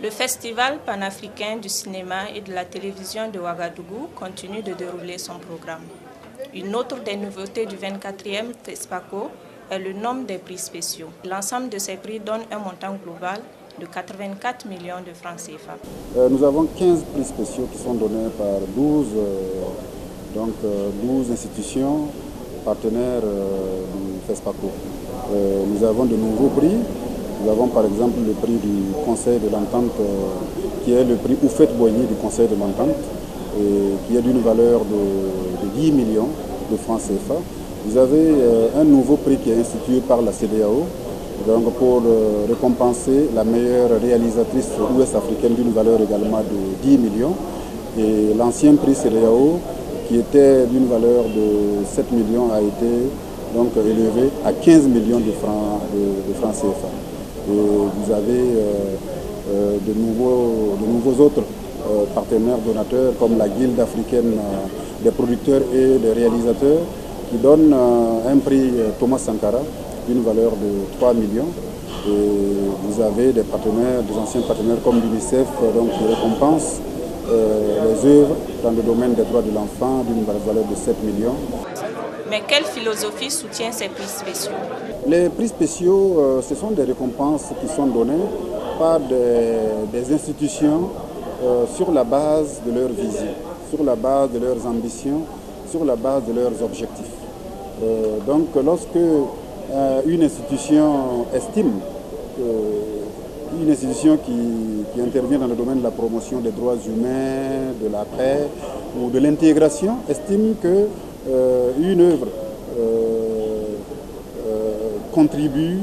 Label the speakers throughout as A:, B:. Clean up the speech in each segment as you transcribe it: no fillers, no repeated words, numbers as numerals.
A: Le festival panafricain du cinéma et de la télévision de Ouagadougou continue de dérouler son programme. Une autre des nouveautés du 24e FESPACO est le nombre des prix spéciaux. L'ensemble de ces prix donne un montant global de 84 millions de francs CFA.
B: Nous avons 15 prix spéciaux qui sont donnés par 12 institutions partenaires du FESPACO. Nous avons de nouveaux prix. Nous avons par exemple le prix du Conseil de l'Entente, qui est le prix Oufette-Boigny du Conseil de l'Entente, qui est d'une valeur de 10 millions de francs CFA. Vous avez un nouveau prix qui est institué par la CEDEAO, donc pour récompenser la meilleure réalisatrice ouest-africaine d'une valeur également de 10 millions. Et l'ancien prix CEDEAO, qui était d'une valeur de 7 millions, a été donc élevé à 15 millions de francs CFA. Et vous avez de nouveaux autres partenaires donateurs comme la Guilde africaine des producteurs et des réalisateurs qui donne un prix Thomas Sankara d'une valeur de 3 millions. Et vous avez des partenaires, des anciens partenaires comme l'UNICEF qui récompensent les œuvres dans le domaine des droits de l'enfant d'une valeur de 7 millions.
A: Mais quelle philosophie soutient ces prix spéciaux?
B: Les prix spéciaux, ce sont des récompenses qui sont données par des institutions sur la base de leur vision, sur la base de leurs ambitions, sur la base de leurs objectifs. Donc lorsque une institution estime, une institution qui intervient dans le domaine de la promotion des droits humains, de la paix ou de l'intégration, estime que une œuvre contribue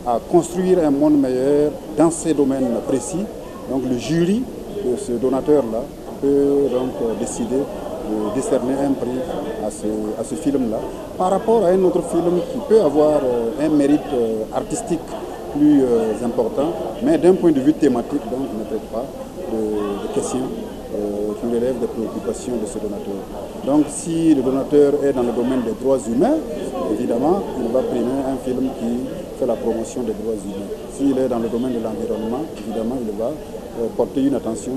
B: à construire un monde meilleur dans ces domaines précis. Donc le jury de ce donateur-là peut donc décider de décerner un prix à ce film-là par rapport à un autre film qui peut avoir un mérite artistique plus important, mais d'un point de vue thématique, donc ne traite pas de questions qui relèvent des préoccupations de ce donateur. Donc si le donateur est dans le domaine des droits humains, évidemment, il va primer un film qui fait la promotion des droits humains. S'il est dans le domaine de l'environnement, évidemment, il va porter une attention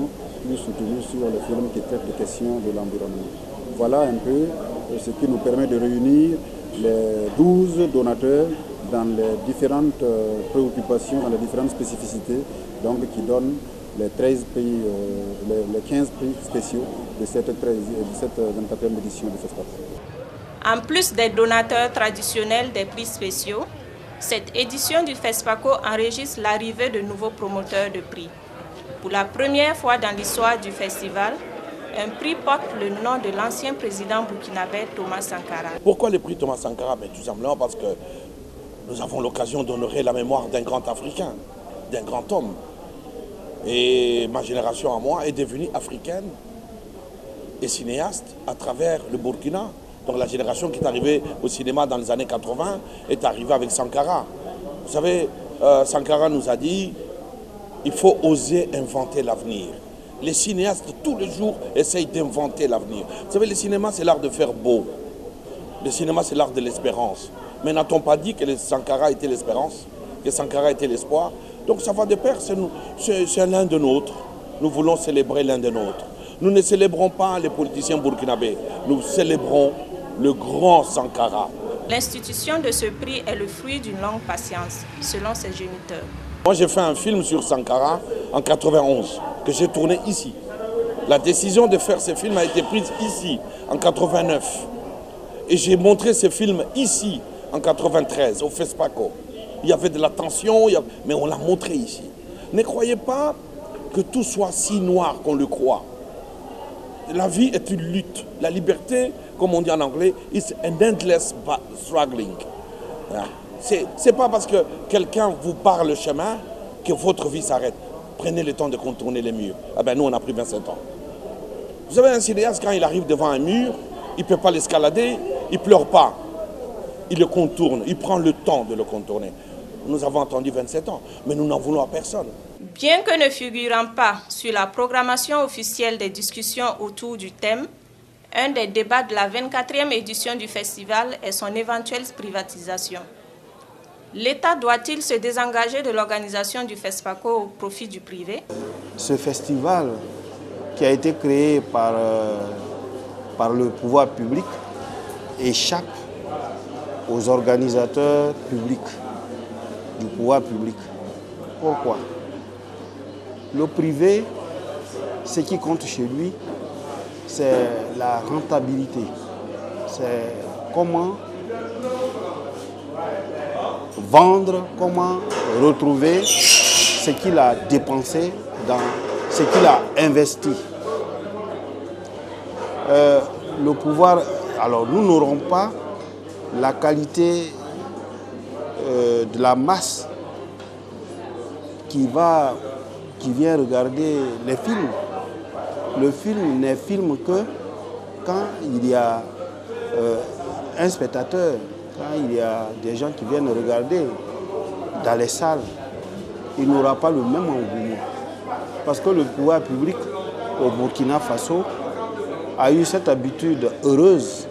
B: plus soutenue sur le film qui traite des questions de l'environnement. Voilà un peu ce qui nous permet de réunir les 12 donateurs dans les différentes préoccupations, dans les différentes spécificités, donc qui donnent les 13 prix, les 15 prix spéciaux de cette 24e édition de FESPACO.
A: En plus des donateurs traditionnels des prix spéciaux, cette édition du FESPACO enregistre l'arrivée de nouveaux promoteurs de prix. Pour la première fois dans l'histoire du festival, un prix porte le nom de l'ancien président burkinabé Thomas Sankara.
C: Pourquoi le prix Thomas Sankara? Tout simplement parce que nous avons l'occasion d'honorer la mémoire d'un grand Africain, d'un grand homme. Et ma génération à moi est devenue africaine et cinéaste à travers le Burkina. Donc la génération qui est arrivée au cinéma dans les années 80 est arrivée avec Sankara. Vous savez, Sankara nous a dit, il faut oser inventer l'avenir. Les cinéastes, tous les jours, essayent d'inventer l'avenir. Vous savez, le cinéma, c'est l'art de faire beau. Le cinéma, c'est l'art de l'espérance. Mais n'a-t-on pas dit que Sankara était l'espérance, que Sankara était l'espoir? Donc ça va de pair, c'est l'un de nôtres. Nous voulons célébrer l'un de nôtres. Nous ne célébrons pas les politiciens burkinabés, nous célébrons le grand Sankara.
A: L'institution de ce prix est le fruit d'une longue patience, selon ses géniteurs.
C: Moi j'ai fait un film sur Sankara en 91, que j'ai tourné ici. La décision de faire ce film a été prise ici, en 89. Et j'ai montré ce film ici, en 93, au FESPACO. Il y avait de la tension, mais on l'a montré ici. Ne croyez pas que tout soit si noir qu'on le croit. La vie est une lutte. La liberté, comme on dit en anglais, is an endless struggling. C'est pas parce que quelqu'un vous parle le chemin que votre vie s'arrête. Prenez le temps de contourner les murs. Ah ben nous, on a pris 27 ans. Vous savez, un cinéaste, quand il arrive devant un mur, il ne peut pas l'escalader, il ne pleure pas. Il le contourne, il prend le temps de le contourner. Nous avons attendu 27 ans, mais nous n'en voulons à personne.
A: Bien que ne figurant pas sur la programmation officielle des discussions autour du thème, un des débats de la 24e édition du festival est son éventuelle privatisation. L'État doit-il se désengager de l'organisation du FESPACO au profit du privé?
D: Ce festival qui a été créé par le pouvoir public échappe aux organisateurs publics, du pouvoir public. Pourquoi? Le privé, ce qui compte chez lui, c'est la rentabilité. C'est comment vendre, comment retrouver ce qu'il a dépensé dans ce qu'il a investi. Le pouvoir, alors nous n'aurons pas la qualité de la masse qui vient regarder les films. Le film n'est film que quand il y a un spectateur, quand il y a des gens qui viennent regarder dans les salles. Il n'aura pas le même engouement. Parce que le pouvoir public au Burkina Faso a eu cette habitude heureuse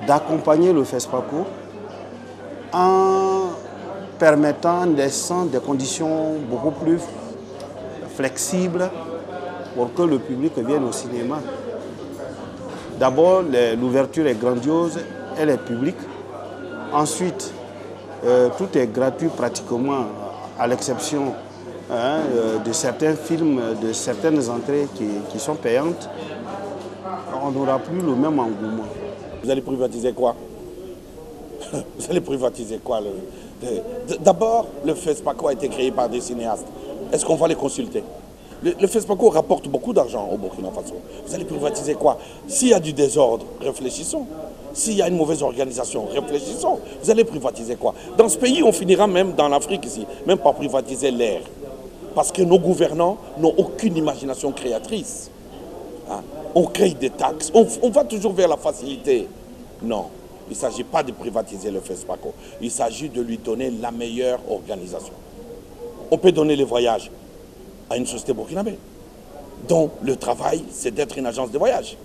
D: d'accompagner le FESPACO en permettant des conditions beaucoup plus flexibles pour que le public vienne au cinéma. D'abord, l'ouverture est grandiose, elle est publique. Ensuite, tout est gratuit pratiquement, à l'exception de certains films, de certaines entrées qui sont payantes. On n'aura plus le même engouement.
C: Vous allez privatiser quoi? Vous allez privatiser quoi? D'abord, le FESPACO a été créé par des cinéastes. Est-ce qu'on va les consulter? Le FESPACO rapporte beaucoup d'argent au Burkina Faso. Vous allez privatiser quoi? S'il y a du désordre, réfléchissons. S'il y a une mauvaise organisation, réfléchissons. Vous allez privatiser quoi? Dans ce pays, on finira même, dans l'Afrique ici, même par privatiser l'air. Parce que nos gouvernants n'ont aucune imagination créatrice. Hein? On crée des taxes, on va toujours vers la facilité. Non, il ne s'agit pas de privatiser le FESPACO. Il s'agit de lui donner la meilleure organisation. On peut donner les voyages à une société burkinabé, dont le travail, c'est d'être une agence de voyage.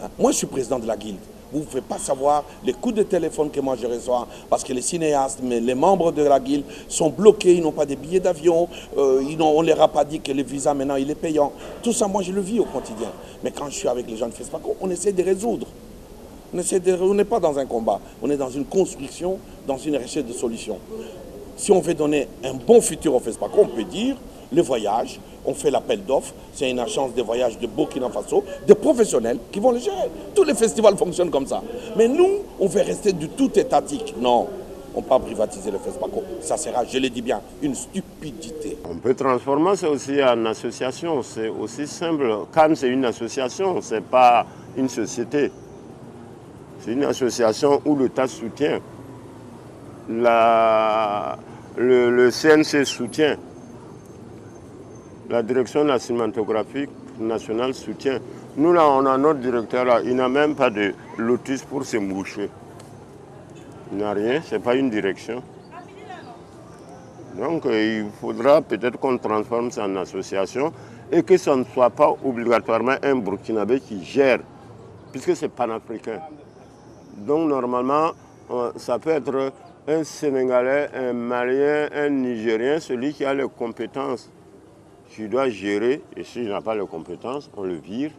C: Hein? Moi, je suis président de la guilde. Vous ne pouvez pas savoir les coups de téléphone que moi je reçois parce que les cinéastes, mais les membres de la guilde sont bloqués, ils n'ont pas de billets d'avion, on ne leur a pas dit que le visa maintenant il est payant. Tout ça, moi je le vis au quotidien. Mais quand je suis avec les gens de FESPACO, on essaie de résoudre. On n'est pas dans un combat, on est dans une construction, dans une recherche de solutions. Si on veut donner un bon futur au FESPACO, on peut dire le voyage, on fait l'appel d'offres, c'est une agence de voyage de Burkina Faso, de professionnels qui vont le gérer. Tous les festivals fonctionnent comme ça. Mais nous, on veut rester du tout étatique. Non, on ne peut pas privatiser le FESPACO. Ça sera, je le dis bien, une stupidité.
E: On peut transformer ça aussi en association. C'est aussi simple. Cannes, c'est une association, ce n'est pas une société. C'est une association où l'État soutient. Le CNC soutient. La direction de la cinématographie nationale soutient. Nous, là, on a notre directeur, là, il n'a même pas de lotus pour se moucher. Il n'a rien, ce n'est pas une direction. Donc, il faudra peut-être qu'on transforme ça en association et que ce ne soit pas obligatoirement un Burkinabé qui gère, puisque c'est panafricain. Donc, normalement, ça peut être un Sénégalais, un Malien, un Nigérien, celui qui a les compétences. Tu dois gérer, et s'il n'a pas les compétences, on le vire.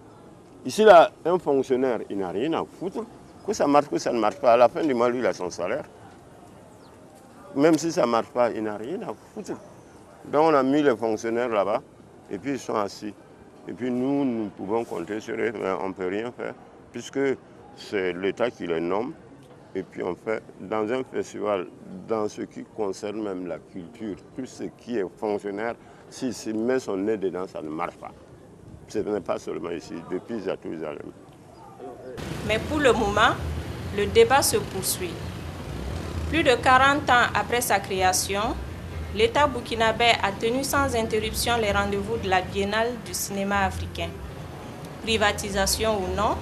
E: Ici, là, un fonctionnaire, il n'a rien à foutre. Que ça marche, que ça ne marche pas. À la fin du mois, lui, il a son salaire. Même si ça ne marche pas, il n'a rien à foutre. Donc, on a mis les fonctionnaires là-bas, et puis ils sont assis. Et puis nous, nous pouvons compter sur eux, mais on ne peut rien faire, puisque c'est l'État qui les nomme. Et puis on fait, dans un festival, dans ce qui concerne même la culture, tout ce qui est fonctionnaire, s'il met son nez dedans, ça ne marche pas. Ce n'est pas seulement ici, depuis à Jérusalem.
A: Mais pour le moment, le débat se poursuit. Plus de 40 ans après sa création, l'État burkinabé a tenu sans interruption les rendez-vous de la Biennale du cinéma africain. Privatisation ou non,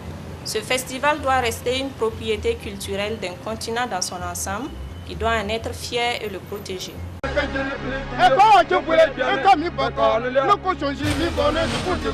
A: ce festival doit rester une propriété culturelle d'un continent dans son ensemble qui doit en être fier et le protéger.
F: Quand mi baka, le cochon, j'y vis, bonnet, je peux te